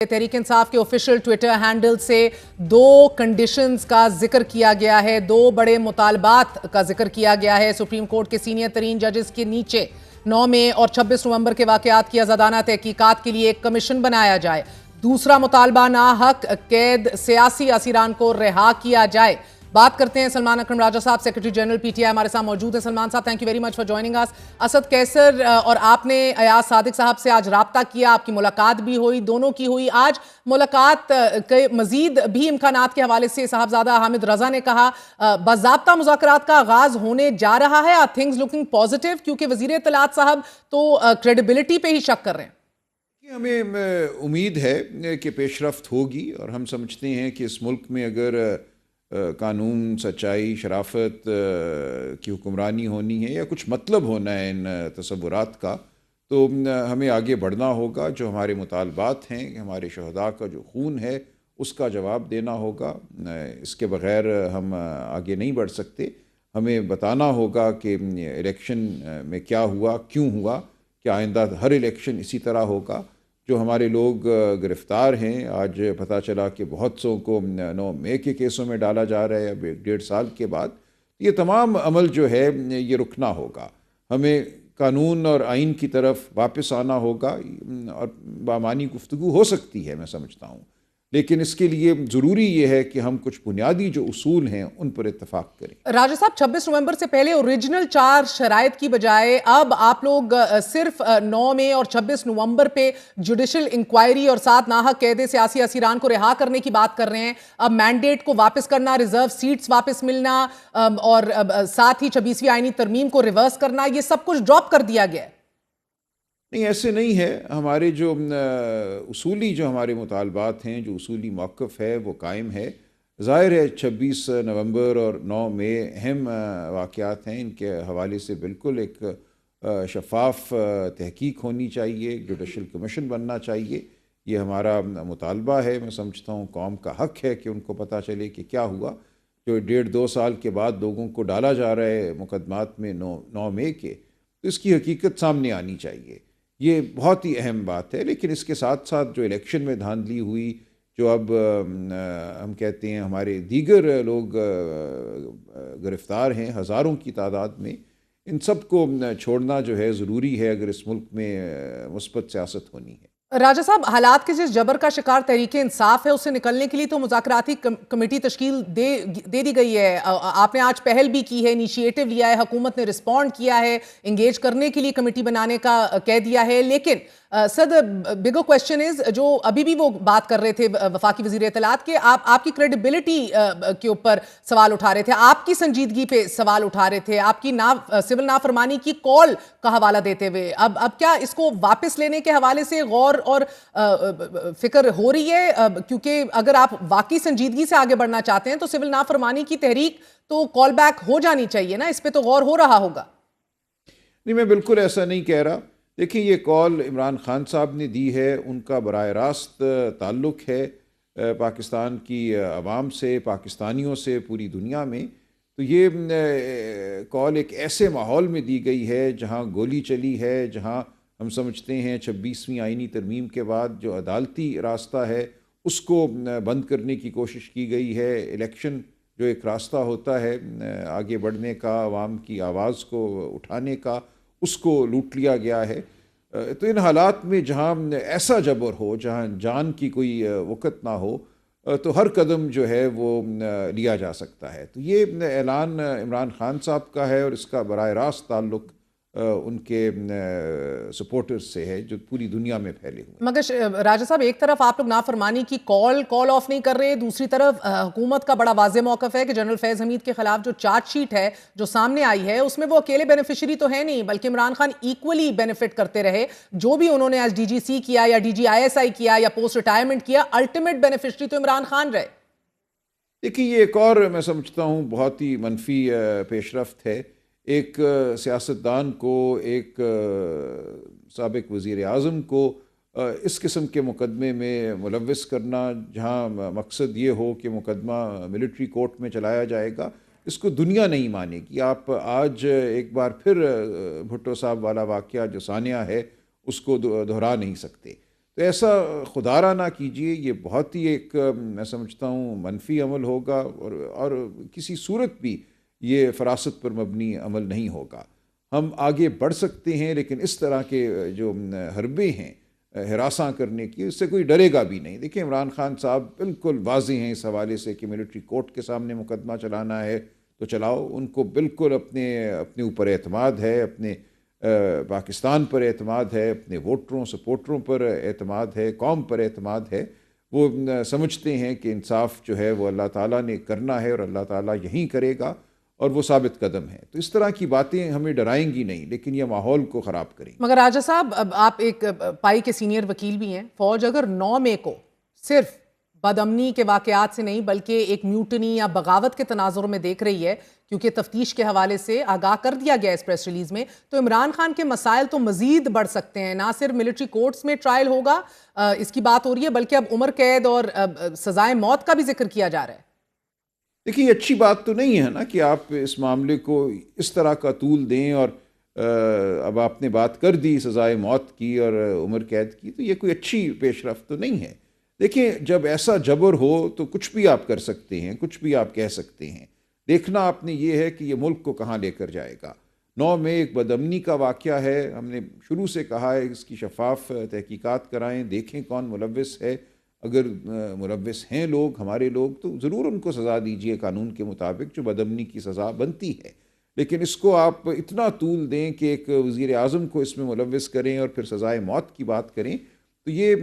तहरीक इंसाफ के official Twitter handle से दो कंडीशंस का जिक्र किया गया है, दो बड़े मुतालबात का जिक्र किया गया है। सुप्रीम कोर्ट के सीनियर तरीन जजेस के नीचे 9 मई और 26 नवंबर के वाकयात की आजादाना तहकीकात के लिए एक कमीशन बनाया जाए। दूसरा मुतालबा नाहक कैद सियासी असीरान को रिहा किया जाए। बात करते हैं सलमान अकरम राजा साहब, सेक्रेटरी जनरल पीटीआई हमारे साथ मौजूद है। सलमान साहब, thank you very much for joining us. Asad Kaiser और आपने अयाज सादिक साहब से आज राब्ता किया, आपकी मुलाकात भी हुई, दोनों की हुई। आज मुलाकात के मजीद भी इम्कानात के हवाले से साहबजादा हामिद रजा ने कहा बाज़ाब्ता मुज़ाकरात का आगाज होने जा रहा है। Are things looking positive? क्योंकि वजीर इत्तलात साहब तो क्रेडिबिलिटी पे ही शक कर रहे हैं। हमें उम्मीद है कि पेशरफ्त होगी और हम समझते हैं कि इस मुल्क में अगर कानून, सच्चाई, शराफत की हुक्मरानी होनी है या कुछ मतलब होना है इन तसव्वुरात का, तो हमें आगे बढ़ना होगा। जो हमारे मुतालबात हैं, हमारे शहदा का जो खून है, उसका जवाब देना होगा। इसके बग़ैर हम आगे नहीं बढ़ सकते। हमें बताना होगा कि इलेक्शन में क्या हुआ, क्यों हुआ, क्या आइंदा हर इलेक्शन इसी तरह होगा। जो हमारे लोग गिरफ़्तार हैं, आज पता चला कि बहुत सौ को 9 मई के केसों में डाला जा रहा है अब 1.5 साल के बाद। ये तमाम अमल जो है ये रुकना होगा। हमें कानून और आइन की तरफ वापस आना होगा और बामानी गुफ्तगू हो सकती है, मैं समझता हूँ, लेकिन इसके लिए ज़रूरी ये है कि हम कुछ बुनियादी जो उसूल हैं उन पर इत्तफाक करें। राजा साहब, 26 नवंबर से पहले ओरिजिनल 4 शराइत की बजाय अब आप लोग सिर्फ 9 मई और 26 नवंबर पे जुडिशल इंक्वायरी और साथ नाहक कैदे सियासी असीरान को रिहा करने की बात कर रहे हैं। अब मैंडेट को वापस करना, रिजर्व सीट्स वापस मिलना और साथ ही 26वीं आईनी तरमीम को रिवर्स करना, ये सब कुछ ड्रॉप कर दिया गया है। नहीं, ऐसे नहीं है। हमारे जो उसूली जो हमारे मुतालबात हैं, जो उसूली मौक़िफ़ है, वो कायम है। ज़ाहिर है 26 नवंबर और 9 मई अहम वाक़यात हैं। इनके हवाले से बिल्कुल एक शफ़ाफ़ तहकीक होनी चाहिए, एक जुडिशल कमीशन बनना चाहिए। ये हमारा मुतालबा है। मैं समझता हूँ कौम का हक़ है कि उनको पता चले कि क्या हुआ। जो 1.5-2 साल के बाद लोगों को डाला जा रहा है मुकदमात में 9 मई के, तो इसकी हकीकत सामने आनी चाहिए। ये बहुत ही अहम बात है। लेकिन इसके साथ साथ जो इलेक्शन में धांधली हुई, जो अब हम कहते हैं हमारे दीगर लोग गिरफ़्तार हैं हज़ारों की तादाद में, इन सब को छोड़ना जो है ज़रूरी है अगर इस मुल्क में मुस्बत सियासत होनी है। राजा साहब, हालात के जिस जबर का शिकार तहरीक इंसाफ है, उससे निकलने के लिए तो मुज़ाकराती कमेटी तश्कील दे दी गई है। आपने आज पहल भी की है, इनिशिएटिव लिया है, हुकूमत ने रिस्पॉन्ड किया है, इंगेज करने के लिए कमेटी बनाने का कह दिया है। लेकिन सर, बिगर क्वेश्चन इज, जो अभी भी वो बात कर रहे थे वफाकी वज़ीर इत्तलात के, आपकी क्रेडिबिलिटी के ऊपर सवाल उठा रहे थे, आपकी संजीदगी पे सवाल उठा रहे थे, आपकी सिविल नाफरमानी की कॉल का हवाला देते हुए। अब क्या इसको वापस लेने के हवाले से गौर और फिक्र हो रही है? क्योंकि अगर आप वाकई संजीदगी से आगे बढ़ना चाहते हैं तो सिविल नाफरमानी की तहरीक तो कॉल बैक हो जानी चाहिए ना, इस पे तो गौर हो रहा होगा। नहीं, मैं बिल्कुल ऐसा नहीं कह रहा। देखिए, ये कॉल इमरान खान साहब ने दी है, उनका बराह रास्त ताल्लुक़ है पाकिस्तान की आवाम से, पाकिस्तानियों से, पूरी दुनिया में। तो ये कॉल एक ऐसे माहौल में दी गई है जहाँ गोली चली है, जहाँ हम समझते हैं 26वीं आईनी तरमीम के बाद जो अदालती रास्ता है उसको बंद करने की कोशिश की गई है। इलेक्शन जो एक रास्ता होता है आगे बढ़ने का, आवाम की आवाज़ को उठाने का, उसको लूट लिया गया है। तो इन हालात में जहाँ ऐसा जबर हो, जहाँ जान की कोई वक़्त ना हो, तो हर कदम जो है वो लिया जा सकता है। तो ये ऐलान इमरान खान साहब का है और इसका बराह रास्त ताल्लुक़ उनके सपोर्टर्स से है जो पूरी दुनिया में फैले हुए। मगर राजा साहब, एक तरफ आप लोग नाफरमानी की कॉल ऑफ नहीं कर रहे, दूसरी तरफ हुकूमत का बड़ा वाज़ेह मौक़िफ़ है कि जनरल फैज़ हमीद के खिलाफ जो चार्जशीट है जो सामने आई है, उसमें वो अकेले बेनिफिशरी तो है नहीं, बल्कि इमरान खान इक्वली बेनिफिट करते रहे। जो भी उन्होंने आज DGC किया या DGISI किया या पोस्ट रिटायरमेंट किया, अल्टीमेट बेनिफिशरी तो इमरान खान रहे। देखिए, ये एक और मैं समझता हूँ बहुत ही मनफी पेशरफ्त है। एक सियासतदान को, एक साबिक वज़ीर आज़म को इस किस्म के मुकदमे में मुलव्वस करना, जहाँ मकसद ये हो कि मुकदमा मिलिट्री कोर्ट में चलाया जाएगा, इसको दुनिया नहीं मानेगी। आप आज एक बार फिर भुट्टो साहब वाला वाक़या जो सानिया है उसको दोहरा नहीं सकते। तो ऐसा खुदारा ना कीजिए, ये बहुत ही एक मैं समझता हूँ मनफी अमल होगा, और किसी सूरत भी ये फरासत पर मबनी अमल नहीं होगा। हम आगे बढ़ सकते हैं, लेकिन इस तरह के जो हरबे हैं हिरासा करने की, उससे कोई डरेगा भी नहीं। देखिए, इमरान खान साहब बिल्कुल वाज़ेह हैं इस हवाले से कि मिलिट्री कोर्ट के सामने मुकदमा चलाना है तो चलाओ। उनको बिल्कुल अपने ऊपर एतमाद है, अपने पाकिस्तान पर एतमाद है, अपने वोटरों सपोर्टरों पर एतमाद है, कौम पर एतमाद है। वो समझते हैं कि इंसाफ जो है वो अल्लाह ताला ने करना है और अल्लाह ताला यहीं करेगा, और वो साबित कदम है। तो इस तरह की बातें हमें डराएंगी नहीं, लेकिन यह माहौल को ख़राब करेंगी। मगर राजा साहब, अब आप एक पाई के सीनियर वकील भी हैं। फौज अगर 9 मई को सिर्फ बदअमनी के वाकयात से नहीं बल्कि एक म्यूटनी या बगावत के तनाजुर में देख रही है, क्योंकि तफ्तीश के हवाले से आगाह कर दिया गया इस प्रेस रिलीज में, तो इमरान खान के मसाइल तो मजीद बढ़ सकते हैं। ना सिर्फ मिलिट्री कोर्ट्स में ट्रायल होगा, इसकी बात हो रही है, बल्कि अब उम्र कैद और सजाए मौत का भी जिक्र किया जा रहा है। देखिए, अच्छी बात तो नहीं है ना कि आप इस मामले को इस तरह का तूल दें, और अब आपने बात कर दी सजाए मौत की और उम्र कैद की, तो ये कोई अच्छी पेशरफ्त तो नहीं है। देखिए, जब ऐसा जबर हो तो कुछ भी आप कर सकते हैं, कुछ भी आप कह सकते हैं। देखना आपने ये है कि ये मुल्क को कहाँ लेकर जाएगा। 9 में एक बदअमनी का वाक़या है, हमने शुरू से कहा है इसकी शफाफ तहकीकात कराएं, देखें कौन मुलव्विस है। अगर मुलव्विस हैं लोग, हमारे लोग, तो ज़रूर उनको सज़ा दीजिए कानून के मुताबिक जो बदअमनी की सज़ा बनती है। लेकिन इसको आप इतना तूल दें कि एक वज़ीर आज़म को इसमें मुलव्विस करें और फिर सज़ाए मौत की बात करें, तो ये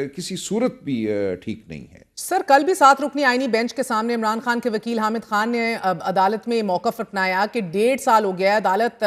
किसी सूरत भी ठीक नहीं है। सर, कल भी 7 रुकनी आईनी बेंच के सामने इमरान खान के वकील हामिद खान ने अदालत में मौक़िफ़ अपनाया कि 1.5 साल हो गया है, अदालत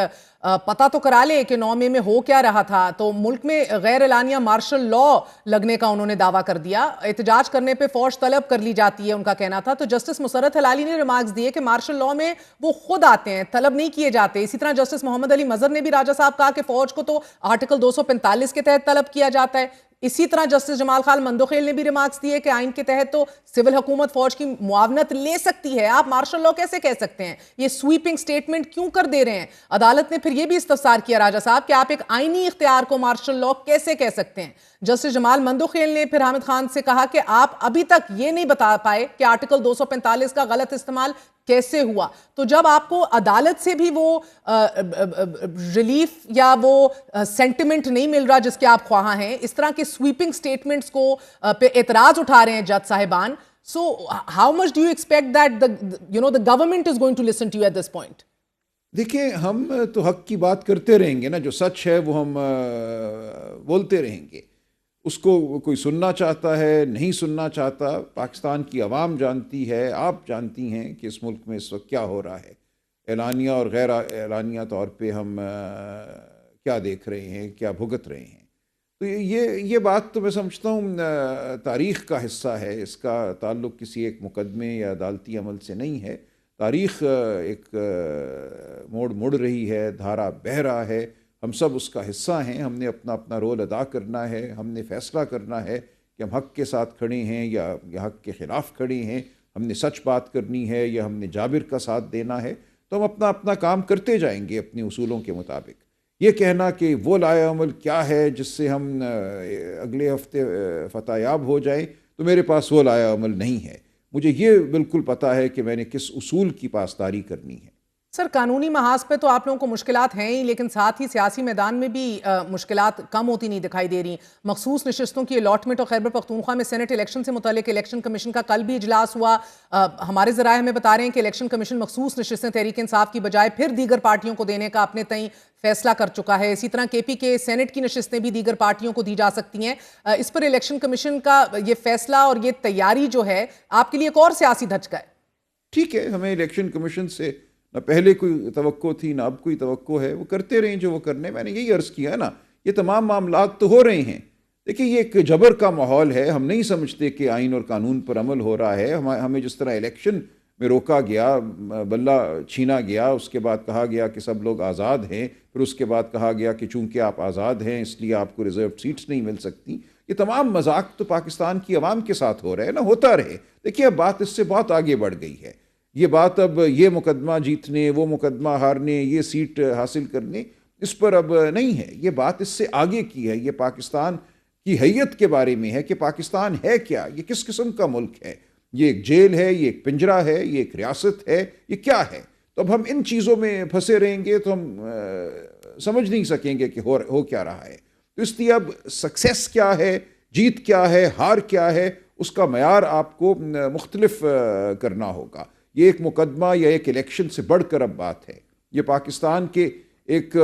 पता तो करा ले कि 9 मई में हो क्या रहा था। तो मुल्क में गैर एलानिया मार्शल लॉ लगने का उन्होंने दावा कर दिया। एहतजाज करने पे फौज तलब कर ली जाती है, उनका कहना था। तो जस्टिस मुसर्रत हलाली ने रिमार्क्स दिए कि मार्शल लॉ में वो खुद आते हैं, तलब नहीं किए जाते। इसी तरह जस्टिस मोहम्मद अली मजहर ने भी राजा साहब कहा कि फौज को तो आर्टिकल 245 के तहत तलब किया जाता है। इसी तरह जस्टिस जमाल खान मंदोखेल ने भी रिमार्क्स दिए कि आइन के तहत तो सिविल हुकूमत फौज की मुआवनत ले सकती है। आप मार्शल लॉ कैसे कह सकते हैं? ये स्वीपिंग स्टेटमेंट क्यों कर दे रहे हैं? अदालत ने फिर यह भी इस्तफसार किया राजा साहब कि आप एक आईनी इख्तियार को मार्शल लॉ कैसे कह सकते हैं? जस्टिस जमाल मंदोखेल ने फिर हामिद खान से कहा कि आप अभी तक ये नहीं बता पाए कि आर्टिकल 245 का गलत इस्तेमाल कैसे हुआ। तो जब आपको अदालत से भी वो रिलीफ या वो सेंटिमेंट नहीं मिल रहा जिसके आप ख्वाहा हैं, इस तरह के स्वीपिंग स्टेटमेंट्स को पे एतराज उठा रहे हैं जज साहिबान, so how much do you expect that the government is going to listen to you at this point? देखिए, हम तो हक की बात करते रहेंगे ना, जो सच है वो हम बोलते रहेंगे। उसको कोई सुनना चाहता है, नहीं सुनना चाहता, पाकिस्तान की आवाम जानती है, आप जानती हैं कि इस मुल्क में इस वक्त क्या हो रहा है। एलानिया और गैर एलानिया तौर पे हम क्या देख रहे हैं, क्या भुगत रहे हैं। तो ये बात तो मैं समझता हूँ तारीख़ का हिस्सा है। इसका ताल्लुक़ किसी एक मुकदमे या अदालती अमल से नहीं है। तारीख़ एक मोड़ मुड़ रही है, धारा बह रहा है, हम सब उसका हिस्सा हैं। हमने अपना अपना रोल अदा करना है, हमने फ़ैसला करना है कि हम हक़ के साथ खड़े हैं या हक़ के ख़िलाफ़ खड़े हैं, हमने सच बात करनी है या हमने जाबिर का साथ देना है। तो हम अपना अपना काम करते जाएंगे अपने उसूलों के मुताबिक। ये कहना कि वो लाया अमल क्या है जिससे हम अगले हफ्ते फ़तहयाब हो जाए, तो मेरे पास वो लाया अमल नहीं है। मुझे ये बिल्कुल पता है कि मैंने किस उसूल की पासदारी करनी है। सर, कानूनी महाज पे तो आप लोगों को मुश्किलात हैं ही, लेकिन साथ ही सियासी मैदान में भी मुश्किलात कम होती नहीं दिखाई दे रही। मखसूस नशिस्तों की अलॉटमेंट और खैबर पख्तूनख्वा में सेनेट इलेक्शन से मुतालिक इलेक्शन कमीशन का कल भी इजलास हुआ। हमारे ज़राए हमें बता रहे हैं कि इलेक्शन कमीशन मखसूस नशिस्तें तहरीक इंसाफ की बजाय फिर दीगर पार्टियों को देने का अपने तय फैसला कर चुका है। इसी तरह KP के सेनेट की नशिस्तें भी दीगर पार्टियों को दी जा सकती हैं। इस पर इलेक्शन कमीशन का ये फैसला और ये तैयारी जो है आपके लिए एक और सियासी धचका है। ठीक है, हमें इलेक्शन कमीशन से ना पहले कोई तवक्को थी ना अब कोई तवक्को है। वो करते रहें जो वो करने। मैंने यही अर्ज़ किया ना, ये तमाम मामलात तो हो रहे हैं। देखिए, ये एक जबर का माहौल है। हम नहीं समझते कि आइन और कानून पर अमल हो रहा है। हमें जिस तरह इलेक्शन में रोका गया, बल्ला छीना गया, उसके बाद कहा गया कि सब लोग आज़ाद हैं, फिर उसके बाद कहा गया कि चूँकि आप आज़ाद हैं इसलिए आपको रिजर्व सीट्स नहीं मिल सकती। ये तमाम मजाक तो पाकिस्तान की आवाम के साथ हो रहे हैं ना, होता रहे। देखिए, अब बात इससे बहुत आगे बढ़ गई है। ये बात अब ये मुकदमा जीतने, वो मुकदमा हारने, ये सीट हासिल करने, इस पर अब नहीं है। ये बात इससे आगे की है। ये पाकिस्तान की हैयत के बारे में है कि पाकिस्तान है क्या, ये किस किस्म का मुल्क है, ये एक जेल है, ये एक पिंजरा है, ये एक रियासत है, ये क्या है। तो अब हम इन चीज़ों में फंसे रहेंगे तो हम समझ नहीं सकेंगे कि हो क्या रहा है। तो इसलिए अब सक्सेस क्या है, जीत क्या है, हार क्या है, उसका मयार आपको मुख्तलिफ करना होगा। ये एक मुकदमा या एक इलेक्शन से बढ़कर अब बात है। ये पाकिस्तान के एक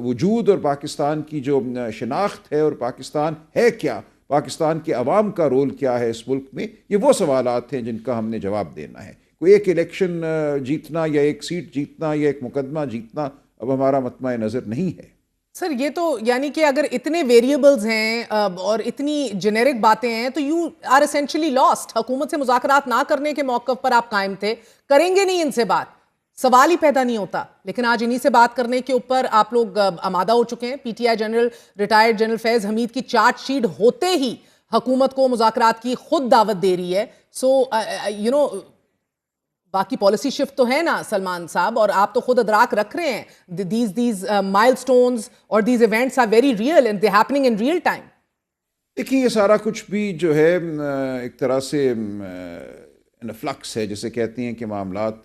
वजूद और पाकिस्तान की जो शनाख्त है और पाकिस्तान है क्या, पाकिस्तान के अवाम का रोल क्या है इस मुल्क में, ये वो सवालात हैं जिनका हमने जवाब देना है। कोई एक इलेक्शन जीतना या एक सीट जीतना या एक मुकदमा जीतना अब हमारा मतमा नज़र नहीं है। सर ये तो यानी कि अगर इतने वेरिएबल्स हैं और इतनी जेनेरिक बातें हैं तो यू आर एसेंशियली लॉस्ट। हुकूमत से मुज़ाकरात ना करने के मौक़िफ़ पर आप कायम थे, करेंगे नहीं इनसे बात, सवाल ही पैदा नहीं होता। लेकिन आज इन्हीं से बात करने के ऊपर आप लोग आमादा हो चुके हैं। पीटीआई जनरल रिटायर्ड जनरल फैज़ हमीद की चार्जशीट होते ही हुकूमत को मुज़ाकरात की खुद दावत दे रही है। सो यू नो बाकी पॉलिसी शिफ्ट तो है ना सलमान साहब, और आप तो खुद अदराक रख रहे हैं दीज माइलस्टोन्स और these events are very real and they happening in real time. देखिए ये सारा कुछ भी जो है एक तरह से फ्लक्स है, जिसे कहते हैं कि मामलात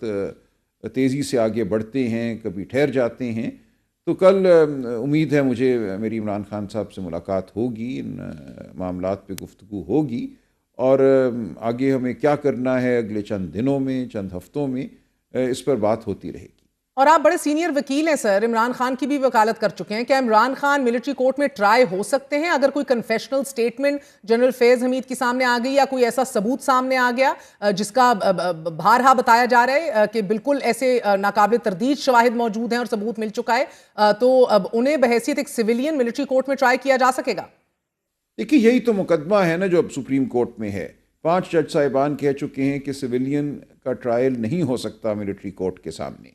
तेज़ी से आगे बढ़ते हैं, कभी ठहर जाते हैं। तो कल उम्मीद है मुझे मेरी इमरान खान साहब से मुलाकात होगी, इन मामलात पे गुफ्तगू होगी और आगे हमें क्या करना है अगले चंद दिनों में, चंद हफ्तों में, इस पर बात होती रहेगी। और आप बड़े सीनियर वकील हैं सर, इमरान खान की भी वकालत कर चुके हैं। क्या इमरान खान मिलिट्री कोर्ट में ट्राई हो सकते हैं अगर कोई कन्फेशनल स्टेटमेंट जनरल फैज़ हमीद के सामने आ गई या कोई ऐसा सबूत सामने आ गया जिसका बारहा बताया जा रहा है कि बिल्कुल ऐसे नाकाबिल तरदीद शवाहिद मौजूद हैं और सबूत मिल चुका है, तो अब उन्हें बहैसियत एक सिविलियन मिलिट्री कोर्ट में ट्राई किया जा सकेगा? देखिए यही तो मुकदमा है ना जो अब सुप्रीम कोर्ट में है। 5 जज साहिबान कह चुके हैं कि सिविलियन का ट्रायल नहीं हो सकता मिलिट्री कोर्ट के सामने।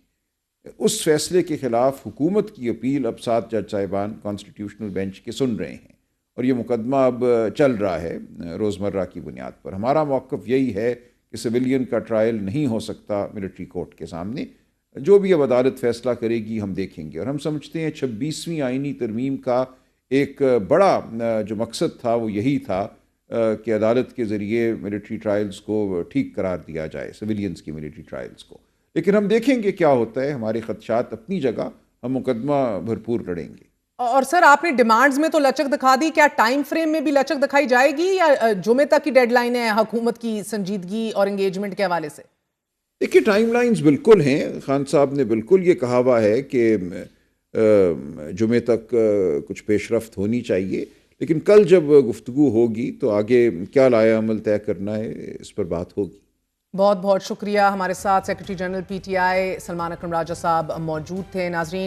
उस फैसले के खिलाफ हुकूमत की अपील अब 7 जज साहिबान कॉन्स्टिट्यूशनल बेंच के सुन रहे हैं और ये मुकदमा अब चल रहा है रोज़मर्रा की बुनियाद पर। हमारा मौक़िफ़ यही है कि सिविलियन का ट्रायल नहीं हो सकता मिलिट्री कोर्ट के सामने। जो भी अब अदालत फ़ैसला करेगी हम देखेंगे, और हम समझते हैं 26वीं आइनी तरमीम का एक बड़ा जो मकसद था वो यही था कि अदालत के ज़रिए मिलिट्री ट्रायल्स को ठीक करार दिया जाए, सिविलियंस की मिलिट्री ट्रायल्स को। लेकिन हम देखेंगे क्या होता है। हमारे ख़दशात अपनी जगह, हम मुकदमा भरपूर लड़ेंगे। और सर आपने डिमांड्स में तो लचक दिखा दी, क्या टाइम फ्रेम में भी लचक दिखाई जाएगी या जुमे तक की डेडलाइन है हुकूमत की संजीदगी और एंगेजमेंट के हवाले से? देखिए टाइमलाइंस बिल्कुल हैं। खान साहब ने बिल्कुल ये कहा हुआ है कि जुमे तक कुछ पेशरफ्त होनी चाहिए, लेकिन कल जब गुफ्तगू होगी तो आगे क्या लाया अमल तय करना है इस पर बात होगी। बहुत बहुत शुक्रिया। हमारे साथ सेक्रेटरी जनरल पीटीआई सलमान अकरम राजा साहब मौजूद थे। नाजरीन